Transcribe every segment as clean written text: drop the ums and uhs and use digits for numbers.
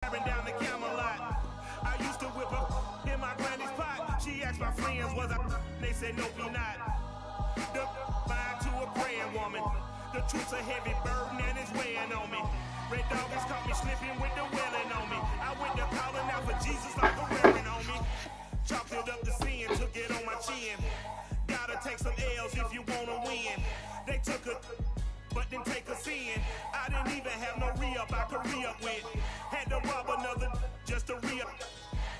Down the Camelot. I used to whip up in my granny's pot. She asked my friends, was I? They said, no, be not. The fine to a praying woman. The truth's a heavy burden and it's weighing on me. Red Doggies caught me slipping with the wailing on me. I went to calling out for Jesus like a wearing on me. Chalked it up to sin, took it on my chin. Gotta take some L's if you wanna win. They took a but didn't take us in. I didn't even have no re-up I could re-up with. Had to rob another just to re-up.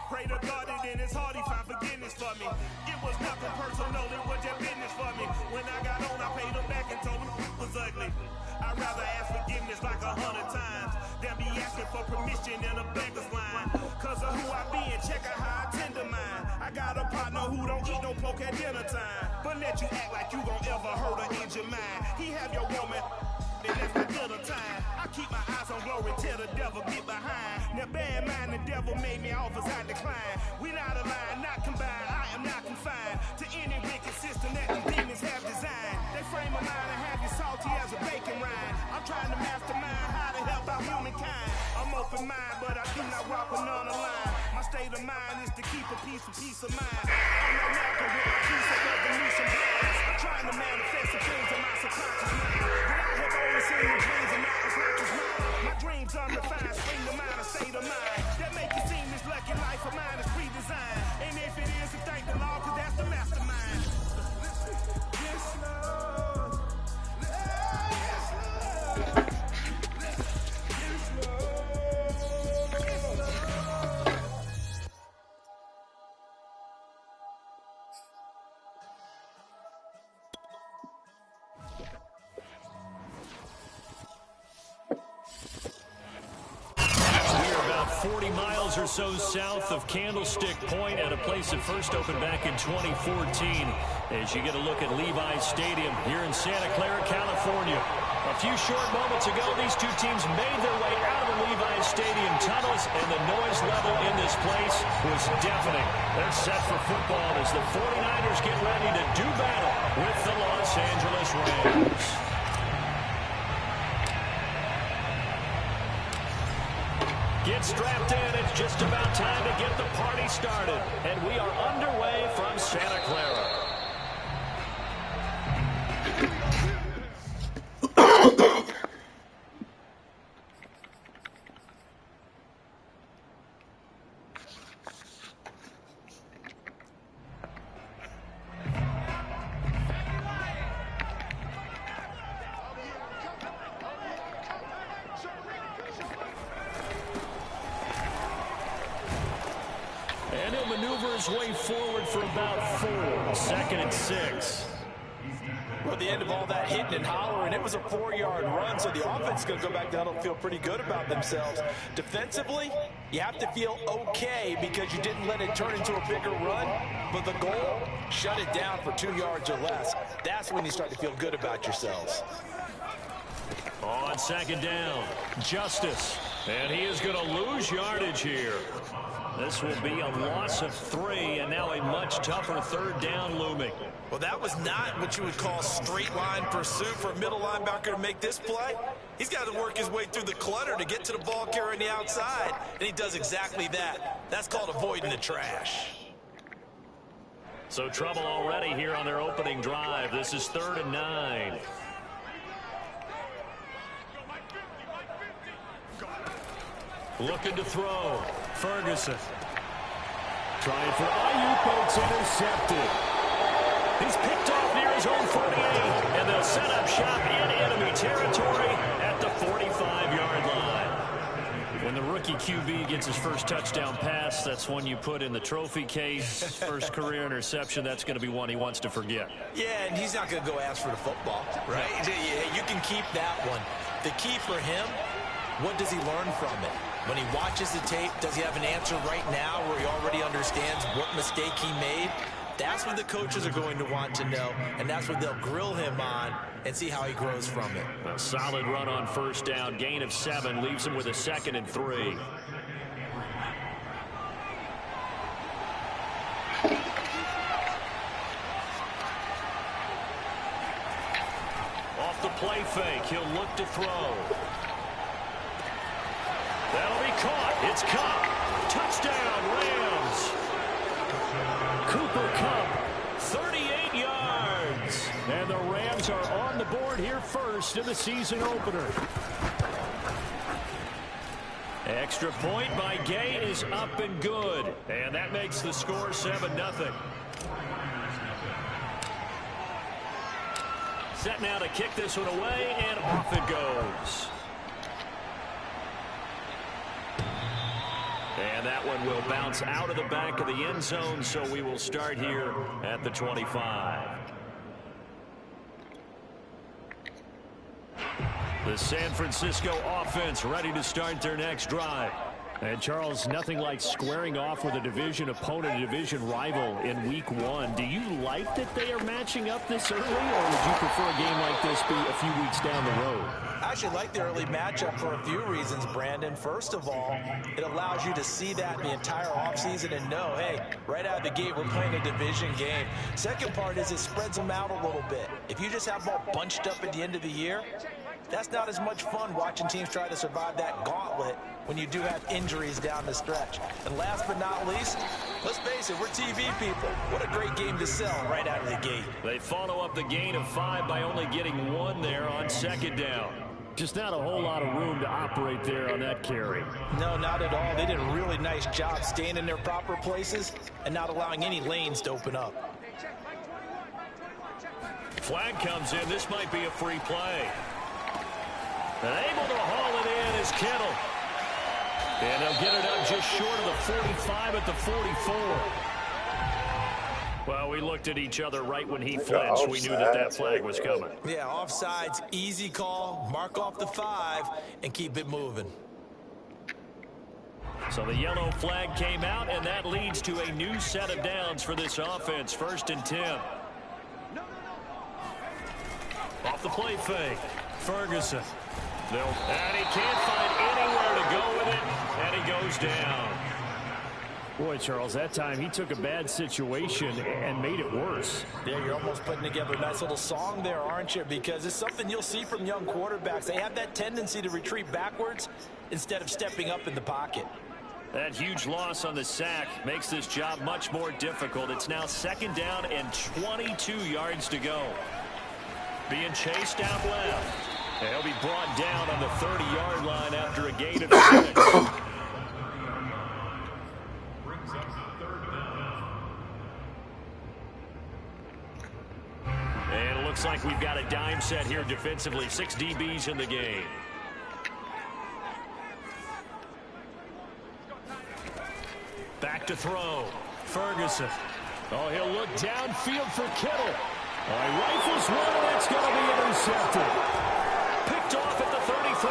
Pray to God that in his heart he found forgiveness for me. It was nothing personal, it was just business for me. When I got on, I paid him back and told him it was ugly. I'd rather ask forgiveness like 100 times than be asking for permission in a beggar's line. Cause of who I be and check out how I tend to mine. I got a partner who don't eat no pork at dinner time, but let you act like you gon' ever hurt or injure mine. He have your woman, and that's my dinner time. I keep my eyes on glory till the devil get behind. Now bear in mind the devil made me offers I decline. We not aligned, not combined, I am not confined to any wicked system that the demons have designed. They frame my mind and have you salty as a bacon rind. I'm trying to mastermind how to help out humankind. I'm open mind, but I do not walk on the line. My state of mind is to keep a peace of mind. I'm no longer with my piece of revolution plans. I'm trying to manifest the things in my subconscious mind. But I have always seen the dreams in my unconscious mind. My dreams unrefined, spring to mind, a state of mind that make you seem this lucky life of mine is pre-designed. And if it is, then thank the Lord, cause that's the mastermind. Yes, Lord. Yes, Lord. Yes, Lord. We're about 40 miles or so south of Candlestick Point at a place that first opened back in 2014 as you get a look at Levi's Stadium here in Santa Clara, California. A few short moments ago, these two teams made their way out of the Levi's Stadium tunnels, and the noise level in this place was deafening. They're set for football as the 49ers get ready to do battle with the Los Angeles Rams. Get strapped in. It's just about time to get the party started. And we are underway from Santa Clara. And he'll maneuver his way forward for about 4. 2nd and 6. Well, at the end of all that hitting and hollering, it was a 4-yard run, so the offense is going to go back down and feel pretty good about themselves. Defensively, you have to feel okay because you didn't let it turn into a bigger run, but the goal, shut it down for 2 yards or less. That's when you start to feel good about yourselves. On 2nd down, Justice. And he is going to lose yardage here. This will be a loss of 3, and now a much tougher 3rd down looming. Well, that was not what you would call straight line pursuit for a middle linebacker to make this play. He's got to work his way through the clutter to get to the ball carrier on the outside, and he does exactly that. That's called avoiding the trash. So trouble already here on their opening drive. This is 3rd and 9. Looking to throw. Ferguson. Trying for Ayuk, but it's intercepted. He's picked off near his own 48, and they'll set up shop in enemy territory at the 45-yard line. When the rookie QB gets his first touchdown pass, that's one you put in the trophy case. First career interception, that's going to be one he wants to forget. Yeah, and he's not going to go ask for the football, right? You can keep that one. The key for him, what does he learn from it? When he watches the tape, does he have an answer right now where he already understands what mistake he made? That's what the coaches are going to want to know, and that's what they'll grill him on and see how he grows from it. A solid run on 1st down. Gain of 7 leaves him with a 2nd and 3. Off the play fake, he'll look to throw. That'll be caught. It's Cup. Touchdown, Rams. Cooper Kupp, 38 yards. And the Rams are on the board here first in the season opener. Extra point by Gay is up and good. And that makes the score 7-0. Set now to kick this one away, and off it goes. And that one will bounce out of the back of the end zone, so we will start here at the 25. The San Francisco offense ready to start their next drive. And, Charles, nothing like squaring off with a division opponent, a division rival in Week 1. Do you like that they are matching up this early, or would you prefer a game like this be a few weeks down the road? I actually like the early matchup for a few reasons, Brandon. First of all, it allows you to see that the entire offseason and know, hey, right out of the gate, we're playing a division game. Second part is it spreads them out a little bit. If you just have them all bunched up at the end of the year, that's not as much fun watching teams try to survive that gauntlet when you do have injuries down the stretch. And last but not least, let's face it, we're TV people. What a great game to sell right out of the gate. They follow up the gain of 5 by only getting 1 there on second down. Just not a whole lot of room to operate there on that carry. No, not at all. They did a really nice job staying in their proper places and not allowing any lanes to open up. Flag comes in. This might be a free play. And able to haul it in is Kittle. And they'll get it up just short of the 45 at the 44. Well, we looked at each other right when he flinched. We knew that that flag was coming. Yeah, offsides, easy call. Mark off the 5 and keep it moving. So the yellow flag came out, and that leads to a new set of downs for this offense. 1st and 10. Off the play fake. Ferguson. And he can't find anywhere to go with it, and he goes down. Boy, Charles, that time he took a bad situation and made it worse. Yeah, you're almost putting together a nice little song there, aren't you? Because it's something you'll see from young quarterbacks. They have that tendency to retreat backwards instead of stepping up in the pocket. That huge loss on the sack makes this job much more difficult. It's now 2nd down and 22 yards to go. Being chased out left. And he'll be brought down on the 30-yard line after a gain of 6. And it looks like we've got a dime set here defensively. 6 DBs in the game. Back to throw. Ferguson. Oh, he'll look downfield for Kittle. Rifles one, and it's going to be intercepted. Picked off at the 33.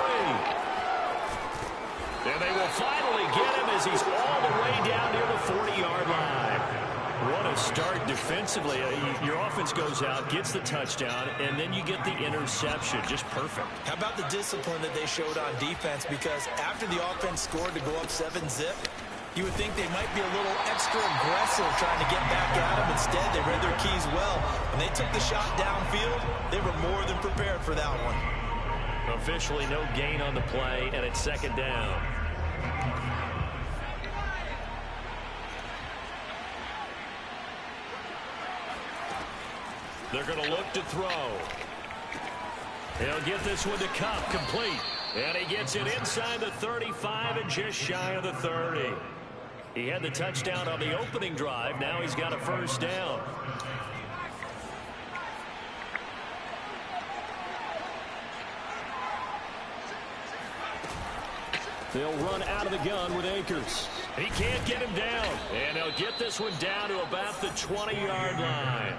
And they will finally get him as he's all the way down near the 40-yard line. What a start defensively. Your offense goes out, gets the touchdown, and then you get the interception. Just perfect. How about the discipline that they showed on defense? Because after the offense scored to go up 7-zip, you would think they might be a little extra aggressive trying to get back at them. Instead, they read their keys well. When they took the shot downfield, they were more than prepared for that one. Officially no gain on the play, and it's 2nd down. They're going to look to throw. He'll get this one to Kupp, complete. And he gets it inside the 35 and just shy of the 30. He had the touchdown on the opening drive. Now he's got a 1st down. They'll run out of the gun with Akers. He can't get him down. And he'll get this one down to about the 20-yard line.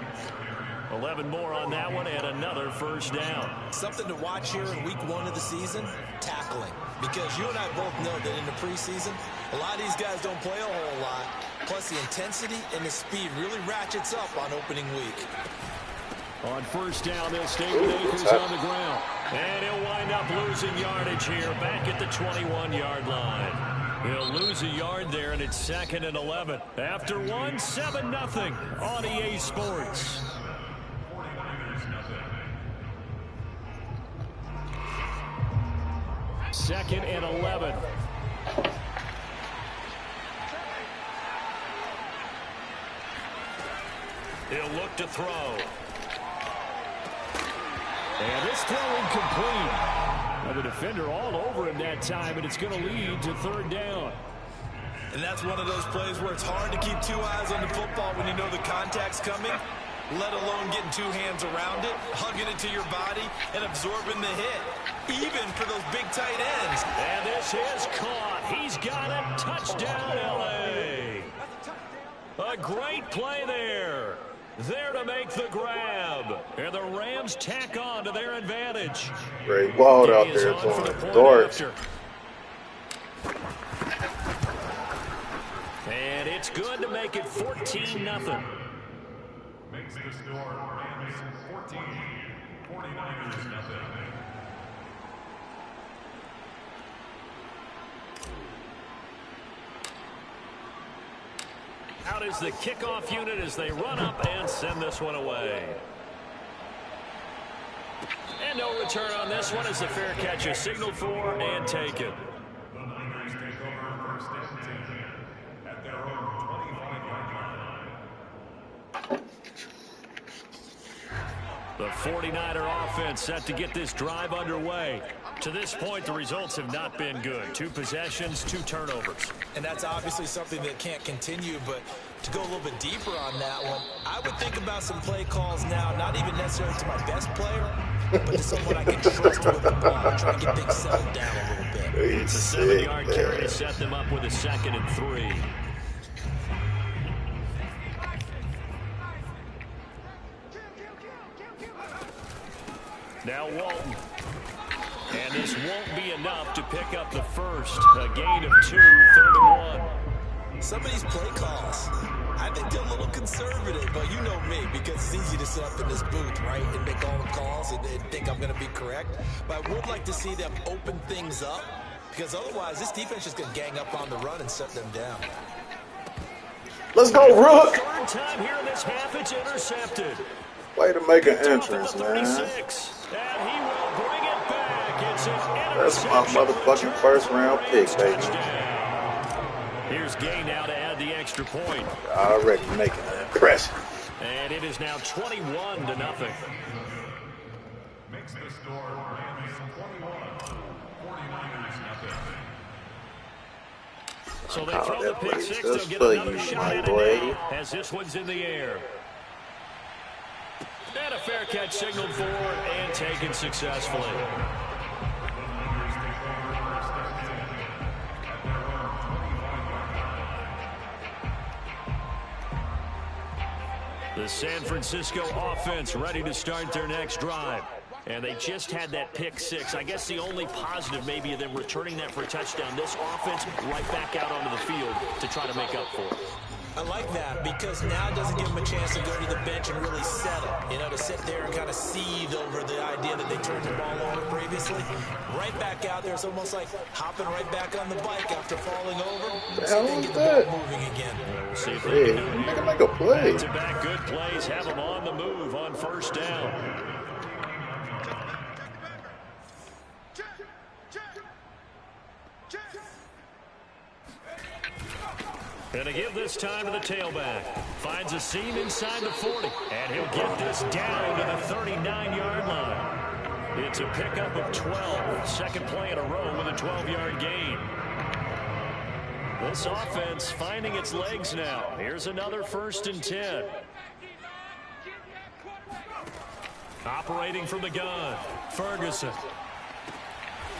11 more on that one and another 1st down. Something to watch here in week 1 of the season, tackling. Because you and I both know that in the preseason, a lot of these guys don't play a whole lot. Plus the intensity and the speed really ratchets up on opening week. On 1st down, they'll stay with Akers on the ground. And he'll wind up losing yardage here back at the 21-yard line. He'll lose a yard there, and it's 2nd and 11. After 1, 7-0 on EA Sports. Second and 11. He'll look to throw. And this throw incomplete. Now the defender all over him that time, and it's going to lead to third down. And that's one of those plays where it's hard to keep two eyes on the football when you know the contact's coming, let alone getting two hands around it, hugging it to your body, and absorbing the hit, even for those big tight ends. And this is caught. He's got it. Touchdown, L.A. A great play there. There to make the grab. And the Rams tack on to their advantage. Great ball out there throwing the darts. And it's good to make it 14-0. Makes the score Rams 14, 49ers nothing. Out is the kickoff unit as they run up and send this one away. And no return on this one as the fair catch is signaled for and taken. The Niners take over first and 10 at their own 25-yard line. The 49er offense set to get this drive underway. To this point, the results have not been good. 2 possessions, 2 turnovers. And that's obviously something that can't continue, but to go a little bit deeper on that one, I would think about some play calls now, not even necessarily to my best player, but to someone I can trust with the ball, try to get things settled down a little bit. It's a 7-yard carry to set them up with a 2nd and 3. Now Walton. And this won't be enough to pick up the first. A gain of 2, 3rd and 1. Some of these play calls, I think they're a little conservative, but you know me, because it's easy to sit up in this booth, right, and make all the calls and think I'm going to be correct. But I would like to see them open things up, because otherwise this defense is going to gang up on the run and set them down. Let's go, Rook! 3rd time here in this half, it's intercepted. Way to make an entrance, man. And he will bring it back. It's an That's my motherfucking first round pick, baby. Here's Gay now to add the extra point. Already making an impression. And it is now 21-0. Makes the score Rams 21, 49ers nothing. So they throw the pick 6. They'll get another shot at it now as this one's in the air. And a fair catch signaled for and taken successfully. The San Francisco offense ready to start their next drive. And they just had that pick 6. I guess the only positive maybe of them returning that for a touchdown. This offense right back out onto the field to try to make up for it. I like that because now it doesn't give them a chance to go to the bench and really settle. You know, to sit there and kind of seethe over the idea that they turned the ball over previously. Right back out there, it's almost like hopping right back on the bike after falling over. The hell See if they was get that? the ball moving again. We'll see if Hey, they can make a play. back-to-back good plays have them on the move on 1st down. Gonna give this time to the tailback. Finds a seam inside the 40. And he'll get this down to the 39-yard line. It's a pickup of 12. Second play in a row with a 12-yard gain. This offense finding its legs now. Here's another 1st and 10. Operating from the gun. Ferguson.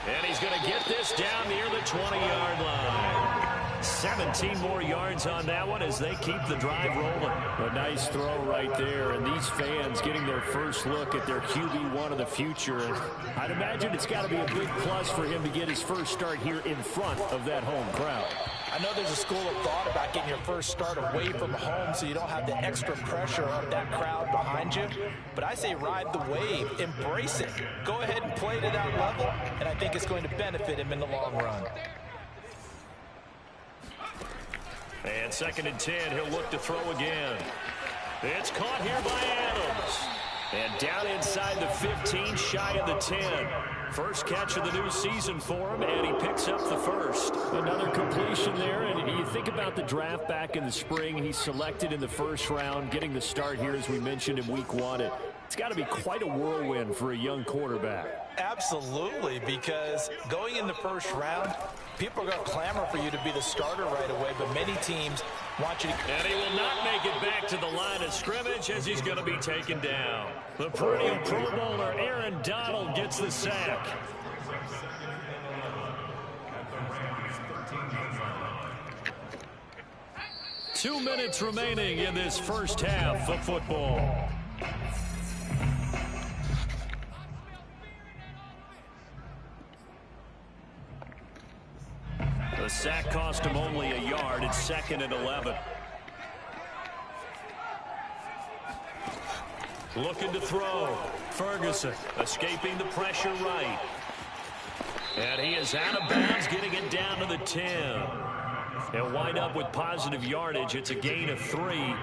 And he's going to get this down near the 20-yard line. 17 more yards on that one as they keep the drive rolling. A nice throw right there, and these fans getting their first look at their QB1 of the future. And I'd imagine it's got to be a big plus for him to get his first start here in front of that home crowd. I know there's a school of thought about getting your first start away from home so you don't have the extra pressure of that crowd behind you. But I say ride the wave, embrace it. Go ahead and play to that level, and I think it's going to benefit him in the long run. And 2nd and 10, he'll look to throw again. It's caught here by Adams. And down inside the 15, shy of the 10. First catch of the new season for him, and he picks up the first. Another completion there, and you think think about the draft back in the spring, he's selected in the first round, getting the start here, as we mentioned, in week 1. It's got to be quite a whirlwind for a young quarterback. Absolutely, because going in the first round, people are going to clamor for you to be the starter right away, but many teams want you to... And he will not make it back to the line of scrimmage as he's going to be taken down. The perennial Pro Bowler Aaron Donald gets the sack. Two minutes remaining in this first half of football. The sack cost him only a yard. It's 2nd and 11. Looking to throw. Ferguson escaping the pressure right. And he is out of bounds, getting it down to the 10. He'll wind up with positive yardage. It's a gain of 3.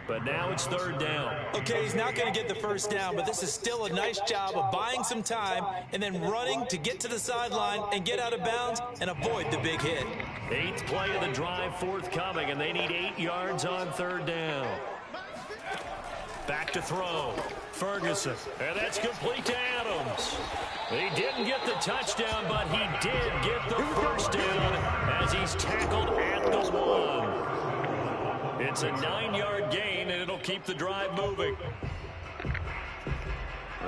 But now it's 3rd down. Okay, he's not going to get the first down, but this is still a nice job of buying some time and then running to get to the sideline and get out of bounds and avoid the big hit. 8th play of the drive forthcoming, and they need 8 yards on 3rd down. Back to throw. Ferguson. And that's complete to Adams. He didn't get the touchdown, but he did get the first down as he's tackled at the 1. It's a 9-yard gain, and it'll keep the drive moving.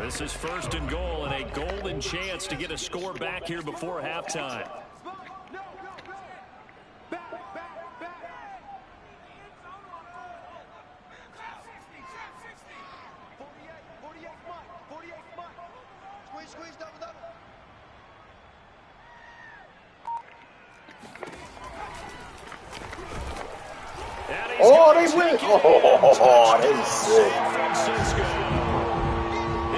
This is 1st and goal, and a golden chance to get a score back here before halftime. Oh, they win. Oh, they sick.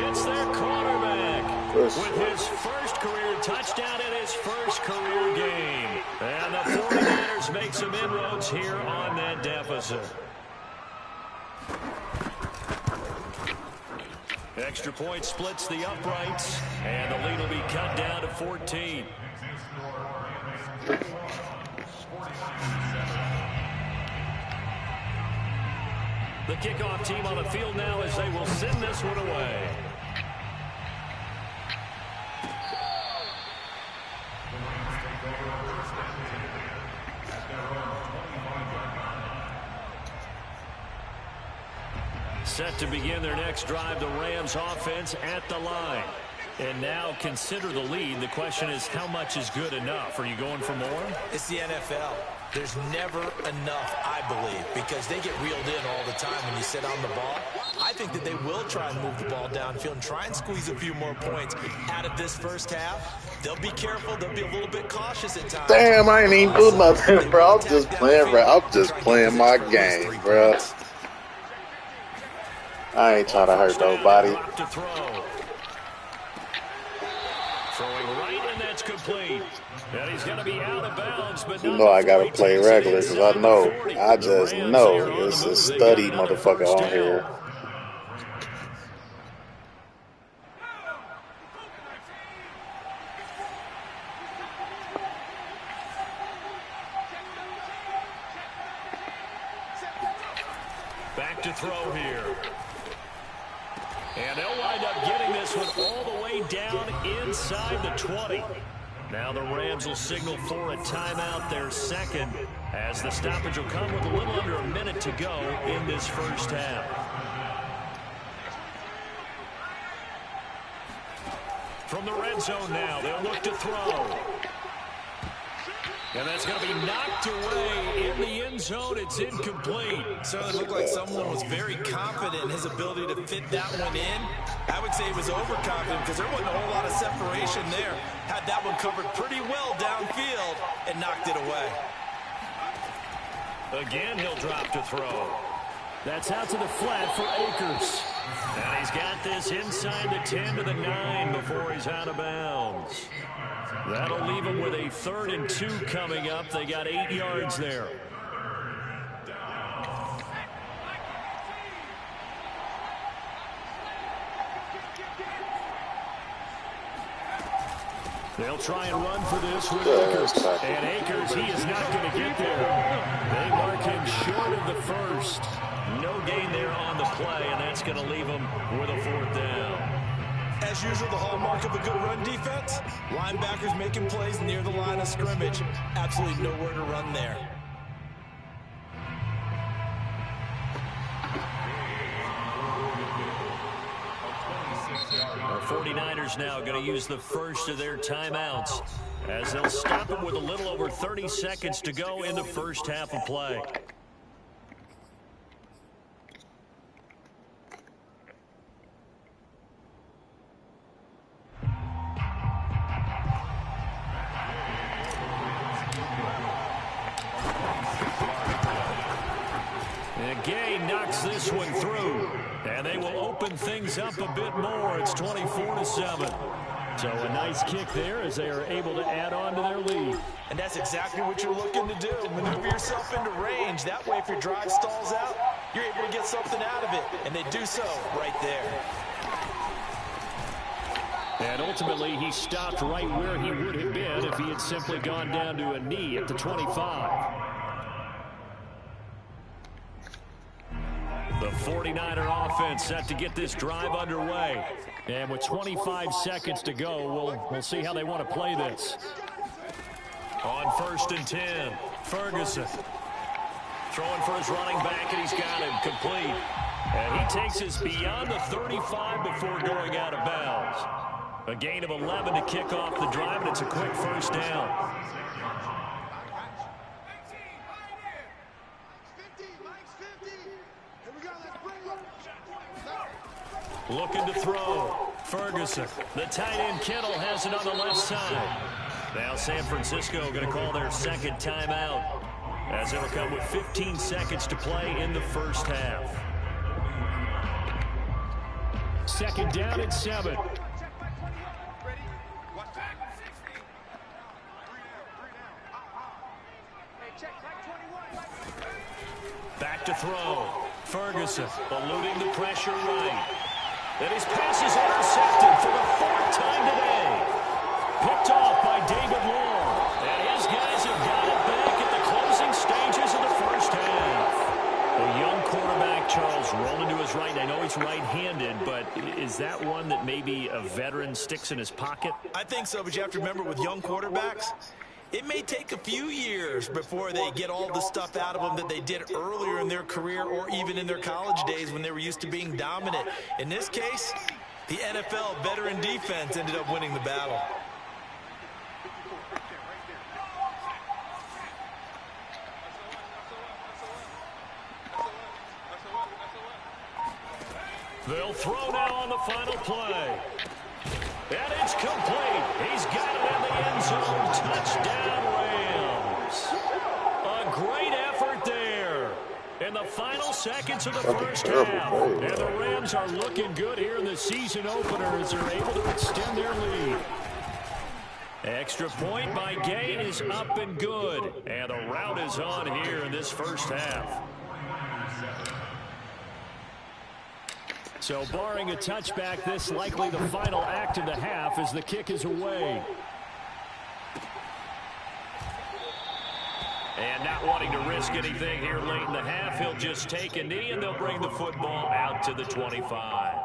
It's their quarterback with his first career touchdown in his first career game. And the 49ers make some inroads here on that deficit. Extra point splits the uprights, and the lead will be cut down to 14. The kickoff team on the field now as they will send this one away. Set to begin their next drive, the Rams offense at the line. And now consider the lead. The question is, how much is good enough? Are you going for more? It's the NFL. There's never enough, I believe, because they get reeled in all the time when you sit on the ball. I think that they will try and move the ball downfield and try and squeeze a few more points out of this first half. They'll be careful. They'll be a little bit cautious at times. Damn, I ain't even do nothing, bro. I'm just playing, bro. I'm just playing my game, bro. I ain't trying to hurt nobody. Throwing right, and that's complete. And he's going to be out of bounds, but you know I gotta play regular because I just know it's a study motherfucker on here. Back to throw here. And they'll wind up getting this one all the way down inside the 20. Now the Rams will signal for a timeout, their second, as the stoppage will come with a little under a minute to go in this first half. From the red zone now, they'll look to throw. And that's going to be knocked away in the end zone. It's incomplete. So it looked like someone was very confident in his ability to fit that one in. I would say he was overconfident because there wasn't a whole lot of separation there. Had that one covered pretty well downfield and knocked it away. Again, he'll drop to throw. That's out to the flat for Akers. And he's got this inside the 10 to the 9 before he's out of bounds. That'll leave him with a 3rd and 2 coming up. They got 8 yards there. They'll try and run for this with Akers. And Akers, he is not going to get there. of the first. No gain there on the play, and that's going to leave them with a 4th down. As usual, the hallmark of a good run defense, linebackers making plays near the line of scrimmage. Absolutely nowhere to run there. The 49ers now going to use the first of their timeouts as they'll stop it with a little over 30 seconds to go in the first half of play. Knocks this one through, and they will open things up a bit more. It's 24-7. So a nice kick there as they are able to add on to their lead. And that's exactly what you're looking to do. Maneuver yourself into range. That way, if your drive stalls out, you're able to get something out of it. And they do so right there. And ultimately, he stopped right where he would have been if he had simply gone down to a knee at the 25. The 49er offense set to get this drive underway. And with 25 seconds to go, we'll see how they want to play this. On 1st and 10, Ferguson. Throwing for his running back, and he's got him complete. And he takes us beyond the 35 before going out of bounds. A gain of 11 to kick off the drive, and it's a quick 1st down. Looking to throw. Ferguson. The tight end Kittle has it on the left side. Now San Francisco going to call their 2nd timeout as it'll come with 15 seconds to play in the first half. 2nd down and 7. Back to throw. Ferguson eluding the pressure right. And his pass is intercepted for the 4th time today. Picked off by David Long. And his guys have got it back at the closing stages of the first half. A young quarterback, Charles, rolling to his right. I know he's right-handed, but is that one that maybe a veteran sticks in his pocket? I think so, but you have to remember with young quarterbacks, it may take a few years before they get all the stuff out of them that they did earlier in their career or even in their college days when they were used to being dominant. In this case, the NFL veteran defense ended up winning the battle. They'll throw now on the final play. And it's complete. He's got it in the end zone. Touchdown, Rams. A great effort there in the final seconds of the first half. And the Rams are looking good here in the season opener as they're able to extend their lead. Extra point by Gay is up and good. And the rout is on here in this first half. So barring a touchback, this likely the final act of the half as the kick is away. And not wanting to risk anything here late in the half, he'll just take a knee and they'll bring the football out to the 25.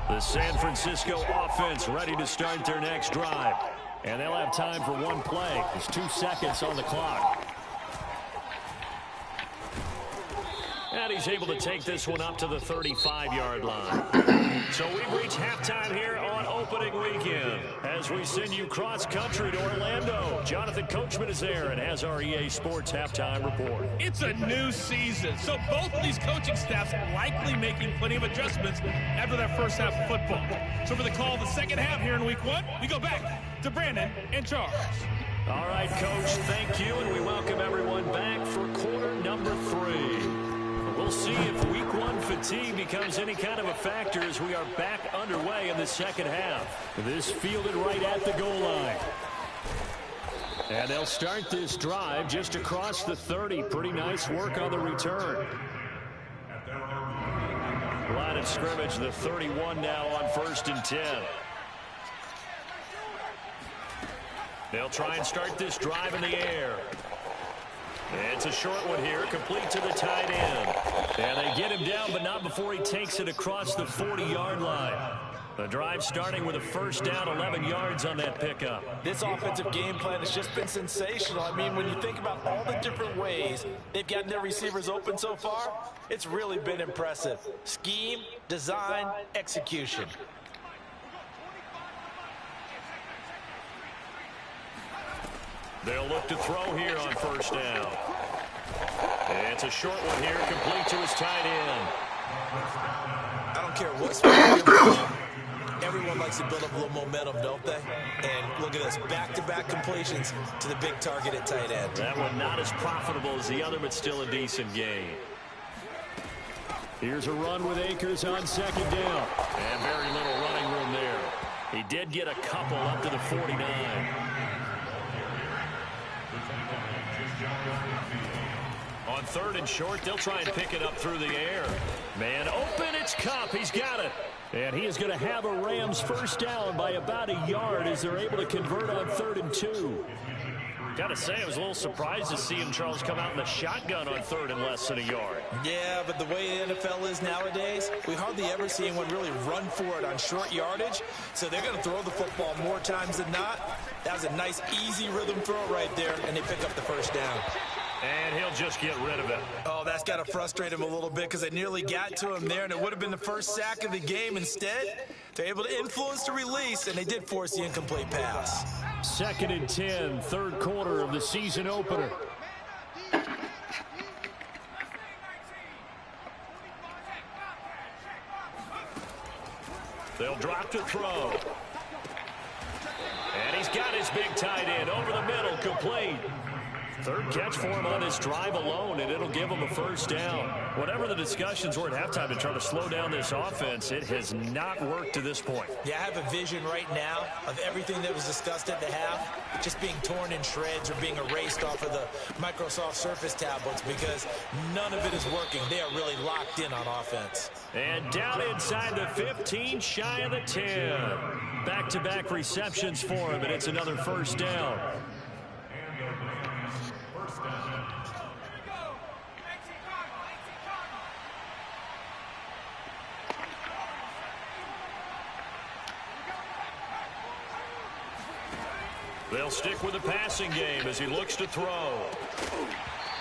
The San Francisco offense ready to start their next drive. And they'll have time for one play. There's 2 seconds on the clock. And he's able to take this one up to the 35-yard line. So we've reached halftime here on opening weekend as we send you cross-country to Orlando. Jonathan Coachman is there and has our EA Sports halftime report. It's a new season, so both of these coaching staffs likely making plenty of adjustments after that first half of football. So for the call of the second half here in week 1, we go back to Brandon and Charles. All right, Coach, thank you, and we welcome everyone back for quarter number 3. We'll see if week 1 fatigue becomes any kind of a factor as we are back underway in the second half. This fielded right at the goal line. And they'll start this drive just across the 30. Pretty nice work on the return. Line of scrimmage, the 31 now on 1st and 10. They'll try and start this drive in the air. It's a short one here, complete to the tight end. And they get him down, but not before he takes it across the 40-yard line. The drive starting with a first down, 11 yards on that pickup. This offensive game plan has just been sensational. I mean, when you think about all the different ways they've gotten their receivers open so far, it's really been impressive. Scheme, design, execution. They'll look to throw here on first down. It's a short one here, complete to his tight end. I don't care what sport. Everyone likes to build up a little momentum, don't they? And look at this, back-to-back completions to the big target at tight end. That one not as profitable as the other, but still a decent gain. Here's a run with Akers on second down. And very little running room there. He did get a couple up to the 49. On third and short, they'll try and pick it up through the air. Man open, it's Kupp. He's got it. And he is going to have a Rams first down by about a yard as they're able to convert on 3rd and 2. Got to say, I was a little surprised to see him, Charles, come out in the shotgun on 3rd and less than a yard. Yeah, but the way the NFL is nowadays, we hardly ever see anyone really run for it on short yardage. So they're going to throw the football more times than not. That was a nice, easy rhythm throw right there, and they pick up the first down. And he'll just get rid of it. Oh, that's got to frustrate him a little bit because they nearly got to him there, and it would have been the first sack of the game. Instead, they're able to influence the release, and they did force the incomplete pass. 2nd and 10, third quarter of the season opener. They'll drop to throw. And he's got his big tight end over the middle, complete. Third catch for him on this drive alone, and it'll give him a first down. Whatever the discussions were at halftime to try to slow down this offense, it has not worked to this point. Yeah, I have a vision right now of everything that was discussed at the half just being torn in shreds or being erased off of the Microsoft Surface tablets because none of it is working. They are really locked in on offense. And down inside the 15, shy of the 10. Back-to-back receptions for him, and it's another first down. They'll stick with the passing game as he looks to throw.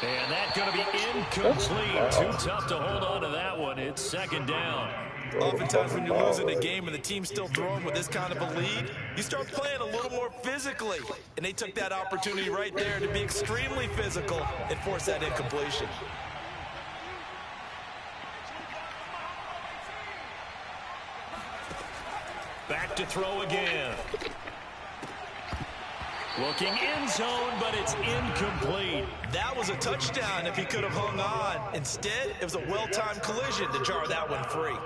And that's going to be incomplete. Too tough to hold on to that one. It's second down. Oftentimes when you're losing a game and the team's still throwing with this kind of a lead, you start playing a little more physically. And they took that opportunity right there to be extremely physical and force that incompletion. Back to throw again. Looking end zone, but it's incomplete. That was a touchdown if he could have hung on. Instead, it was a well-timed collision to jar that one free.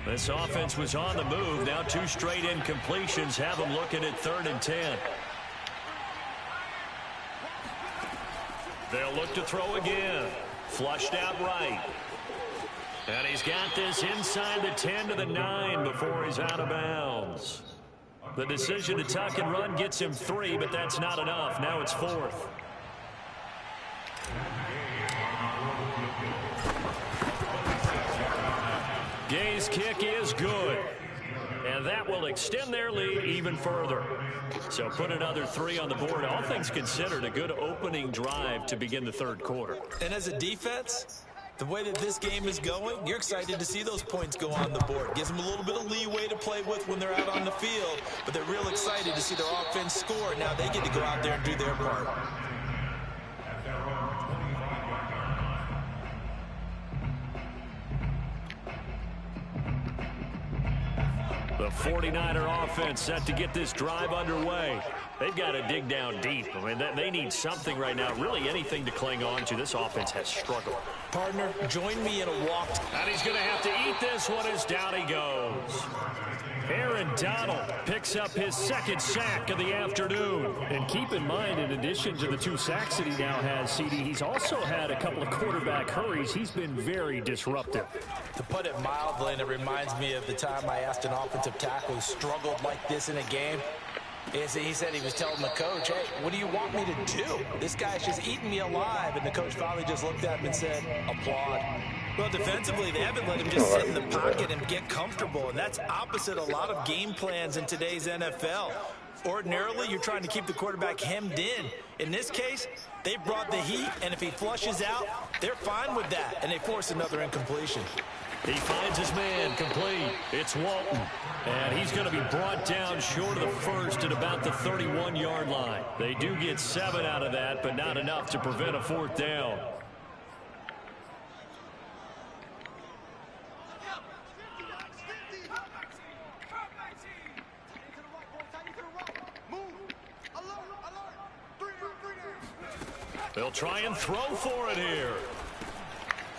This offense was on the move. Now 2 straight incompletions have them looking at 3rd and 10. They'll look to throw again. Flushed out right. And he's got this inside the 10 to the 9 before he's out of bounds. The decision to tuck and run gets him 3, but that's not enough. Now it's 4th. Gay's kick is good. And that will extend their lead even further. So put another 3 on the board. All things considered, a good opening drive to begin the 3rd quarter. And as a defense, the way that this game is going, you're excited to see those points go on the board. Gives them a little bit of leeway to play with when they're out on the field, but they're real excited to see their offense score. Now they get to go out there and do their part. The 49er offense set to get this drive underway. They've got to dig down deep. I mean, they need something right now, really anything to cling on to. This offense has struggled. Partner, join me in a walk. And he's going to have to eat this one as down he goes. Aaron Donald picks up his second sack of the afternoon. And keep in mind, in addition to the 2 sacks that he now has, CD, he's also had a couple of quarterback hurries. He's been very disruptive. To put it mildly, and it reminds me of the time I asked an offensive tackle who struggled like this in a game. He said he was telling the coach, hey, what do you want me to do? This guy's just eating me alive. And the coach finally just looked at him and said, applaud. Well, defensively, they haven't let him just sit in the pocket and get comfortable. And that's opposite a lot of game plans in today's NFL. Ordinarily, you're trying to keep the quarterback hemmed in. In this case, they brought the heat, and if he flushes out, they're fine with that. And they force another incompletion. He finds his man complete. It's Walton. And he's going to be brought down short of the first at about the 31-yard line. They do get 7 out of that, but not enough to prevent a 4th down. They'll try and throw for it here.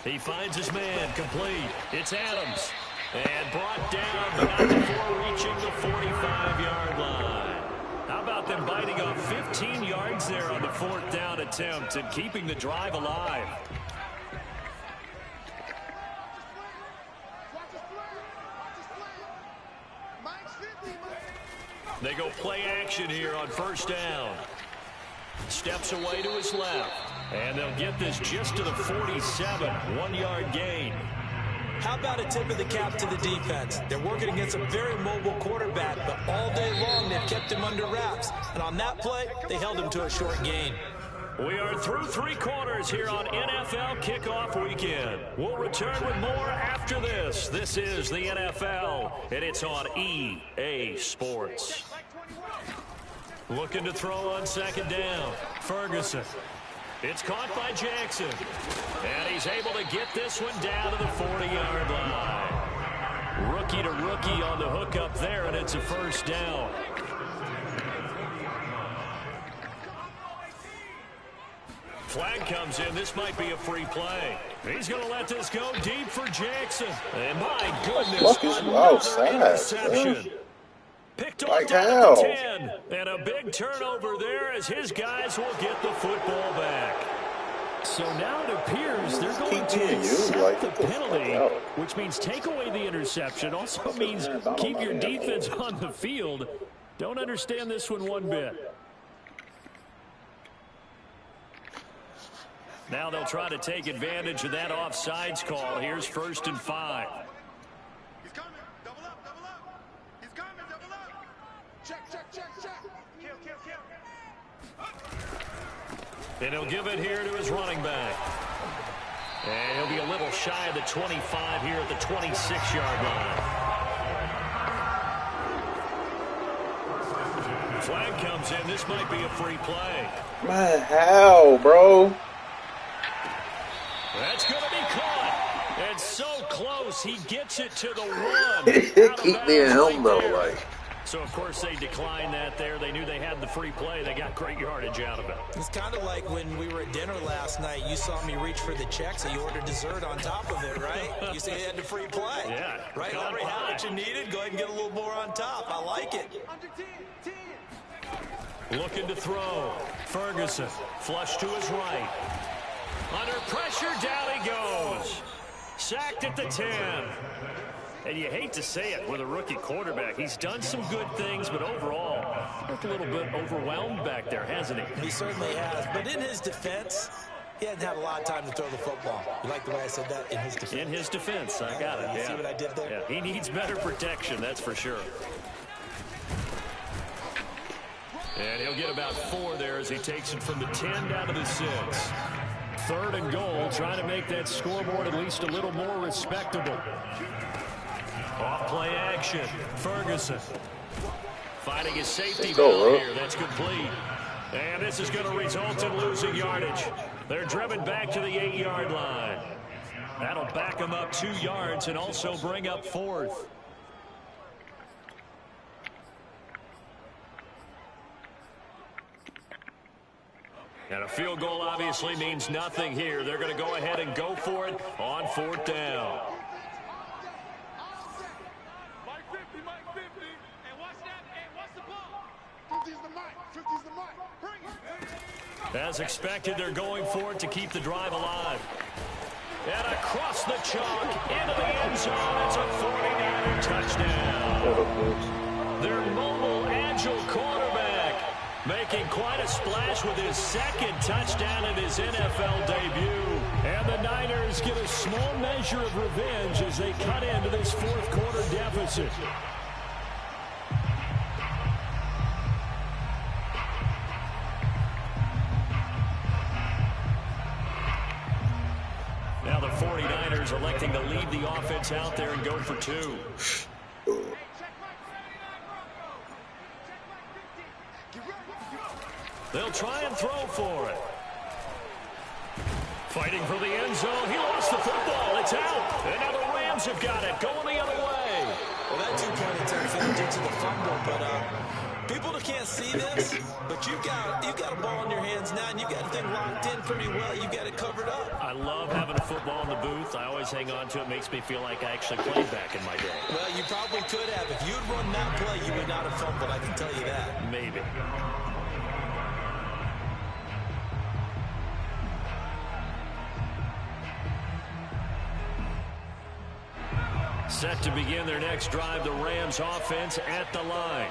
He finds his man complete. It's Adams. And brought down, but not before reaching the 45-yard line. How about them biting off 15 yards there on the 4th down attempt and keeping the drive alive? They go play action here on 1st down. Steps away to his left. And they'll get this just to the 47, 1-yard gain. How about a tip of the cap to the defense? They're working against a very mobile quarterback, but all day long they've kept him under wraps. And on that play, they held him to a short gain. We are through 3 quarters here on NFL Kickoff Weekend. We'll return with more after this. This is the NFL, and it's on EA Sports. Looking to throw on 2nd down. Ferguson. It's caught by Jackson. And he's able to get this one down to the 40-yard line. Rookie to rookie on the hook up there, and it's a 1st down. Flag comes in. This might be a free play. He's going to let this go deep for Jackson. And my goodness, another interception. Picked off down at the 10. And a big turnover there as his guys will get the football back. So now it appears they're going to accept the penalty, which means take away the interception. Also means keep your defense on the field. Don't understand this one bit. Now they'll try to take advantage of that offsides call. Here's 1st and 5. He's coming. Double up. He's coming. Double up. Check. Kill. And he'll give it here to his running back. And he'll be a little shy of the 25 here at the 26-yard line. Flag comes in. This might be a free play. Man, how, bro? That's going to be caught. And so close. He gets it to the 1. Keep me at home, though, like. So, of course, they declined that there. They knew they had the free play. They got great yardage out of it. It's kind of like when we were at dinner last night. You saw me reach for the check, so you ordered dessert on top of it, right? You said you had the free play. Yeah. Right? You already had what you needed. Go ahead and get a little more on top. I like it. Looking to throw. Ferguson. Flush to his right. Under pressure, down he goes. Sacked at the 10. And you hate to say it with a rookie quarterback. He's done some good things, but overall, looked a little bit overwhelmed back there, hasn't he? He certainly has. But in his defense, he hasn't had a lot of time to throw the football. You like the way I said that? In his defense. In his defense. I got it. You see what I did there? Yeah. He needs better protection, that's for sure. And he'll get about 4 there as he takes it from the 10 down to the 6. 3rd and goal, trying to make that scoreboard at least a little more respectable. Off play action. Ferguson finding his safety valve here. That's complete. And this is going to result in losing yardage. They're driven back to the 8-yard line. That'll back them up 2 yards and also bring up 4th. And a field goal obviously means nothing here. They're going to go ahead and go for it on 4th down. Mike 50. As expected, they're going for it to keep the drive alive. And across the chalk, into the end zone. It's a 49er touchdown. Their mobile, agile quarterback making quite a splash with his second touchdown in his NFL debut. And the Niners get a small measure of revenge as they cut into this fourth quarter deficit. Now the 49ers electing to leave the offense out there and go for two. They'll try and throw for it. Fighting for the end zone. He lost the football. It's out. And now the Rams have got it. Going the other way. Well, that two-point attempt into the fumble, but people that can't see this, but you've got a ball in your hands now, and you've got the thing locked in pretty well. You've got it covered up. I love having a football in the booth. I always hang on to it. Makes me feel like I actually played back in my day. Well, you probably could have. If you'd run that play, you would not have fumbled. I can tell you that. Maybe. Set to begin their next drive, the Rams offense at the line.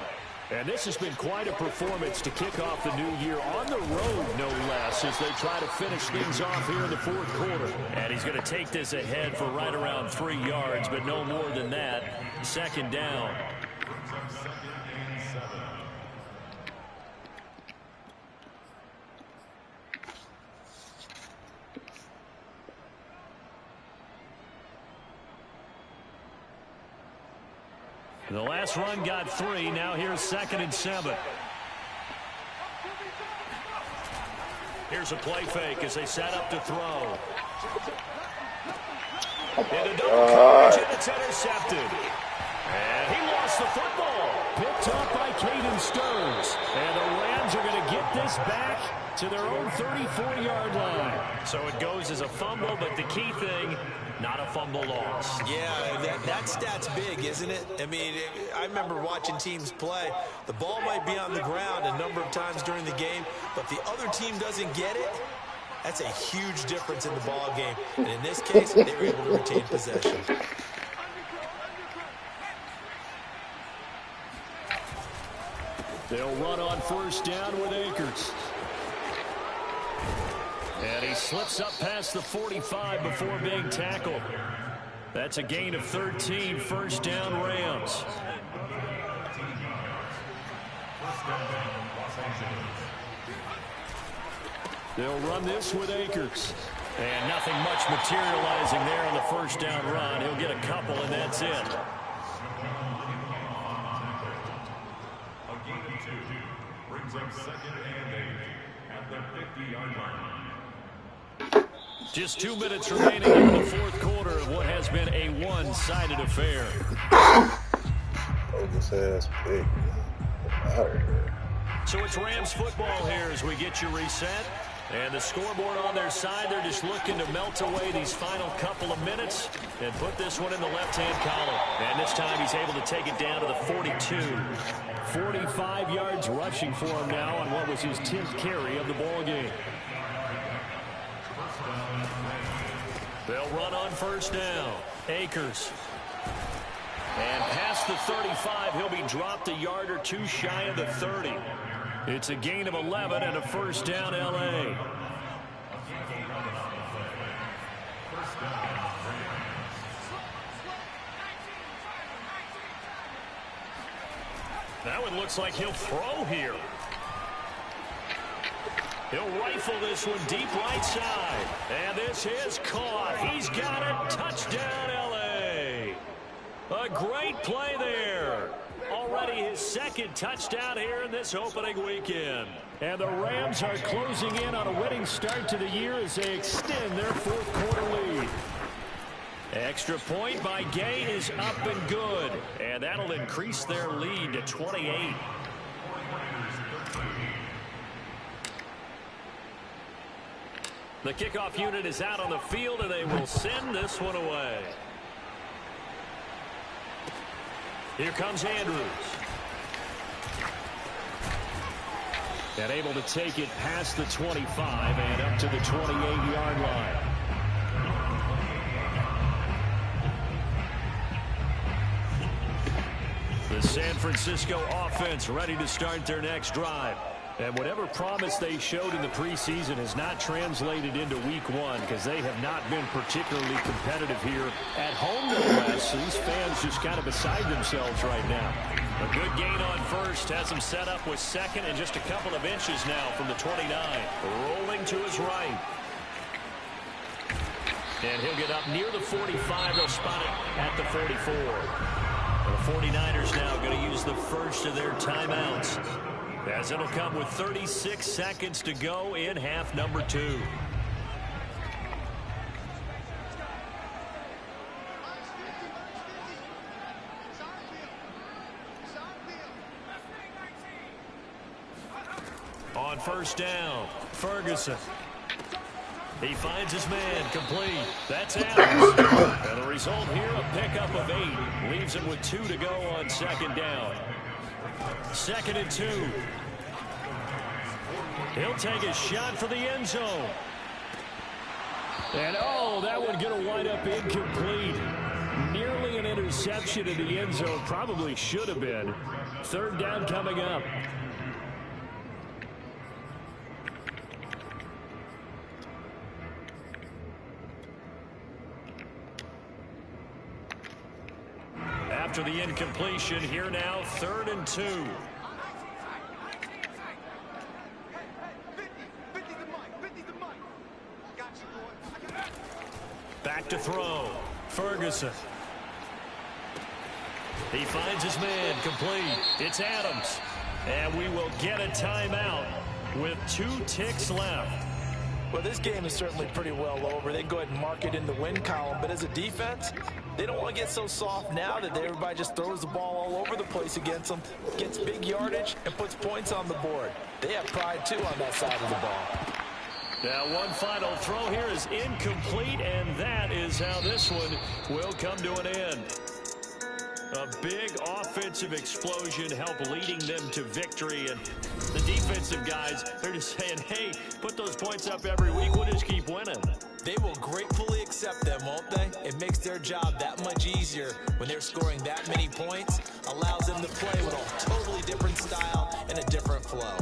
And this has been quite a performance to kick off the new year on the road, no less, as they try to finish things off here in the fourth quarter. And he's going to take this ahead for right around 3 yards, but no more than that. Second down. The last run got 3. Now here's 2nd and 7. Here's a play fake as they set up to throw. And a double coverage, and it's intercepted. And he lost the football. Picked up by Caden Stearns. And the Rams are going to get this back to their own 34-yard line. So it goes as a fumble, but the key thing, not a fumble loss. Yeah, that stat's big, isn't it? I mean, I remember watching teams play. The ball might be on the ground a number of times during the game, but the other team doesn't get it. That's a huge difference in the ball game. And in this case, they were able to retain possession. They'll run on first down with Akers. And he slips up past the 45 before being tackled. That's a gain of 13, first down Rams. They'll run this with Akers. And nothing much materializing there on the first down run. He'll get a couple, and that's it. A gain of 2 brings up 2nd and 8 at the 50-yard line. Just 2 minutes remaining in the fourth quarter of what has been a one-sided affair. Oh, this ass big. So it's Rams football here as we get you reset. And the scoreboard on their side, they're just looking to melt away these final couple of minutes and put this one in the left-hand column. And this time he's able to take it down to the 42. 45 yards rushing for him now on what was his 10th carry of the ball game. They'll run on first down. Akers. And past the 35, he'll be dropped a yard or two shy of the 30. It's a gain of 11 and a first down, L.A. That one looks like he'll throw here. He'll rifle this one deep right side. And this is caught. He's got it. Touchdown, L.A. A great play there. Already his second touchdown here in this opening weekend. And the Rams are closing in on a winning start to the year as they extend their fourth quarter lead. Extra point by Gay is up and good. And that'll increase their lead to 28. The kickoff unit is out on the field, and they will send this one away. Here comes Andrews. And able to take it past the 25 and up to the 28-yard line. The San Francisco offense ready to start their next drive. And whatever promise they showed in the preseason has not translated into week one because they have not been particularly competitive here at home, no less. So these fans just kind of beside themselves right now. A good gain on first. Has him set up with second and just a couple of inches now from the 29. Rolling to his right. And he'll get up near the 45. They'll spot it at the 44. The 49ers now going to use the first of their timeouts, as it'll come with 36 seconds to go in half number 2. On first down, Ferguson. He finds his man, complete. That's Adams. And the result here, a pickup of 8. Leaves him with 2 to go on second down. 2nd and 2. He'll take a shot for the end zone. And, oh, that one going to wind up incomplete. Nearly an interception in the end zone. Probably should have been. 3rd down coming up. After the incompletion, here now, 3rd and 2. Back to throw. Ferguson. He finds his man, complete. It's Adams. And we will get a timeout with 2 ticks left. Well, this game is certainly pretty well over. They can go ahead and mark it in the win column. But as a defense, they don't want to get so soft now that everybody just throws the ball all over the place against them, gets big yardage, and puts points on the board. They have pride, too, on that side of the ball. Now, one final throw here is incomplete, and that is how this one will come to an end. A big offensive explosion helped leading them to victory. And the defensive guys, they're just saying, hey, put those points up every week. We'll just keep winning. They will gratefully accept them, won't they? It makes their job that much easier when they're scoring that many points. Allows them to play with a totally different style and a different flow.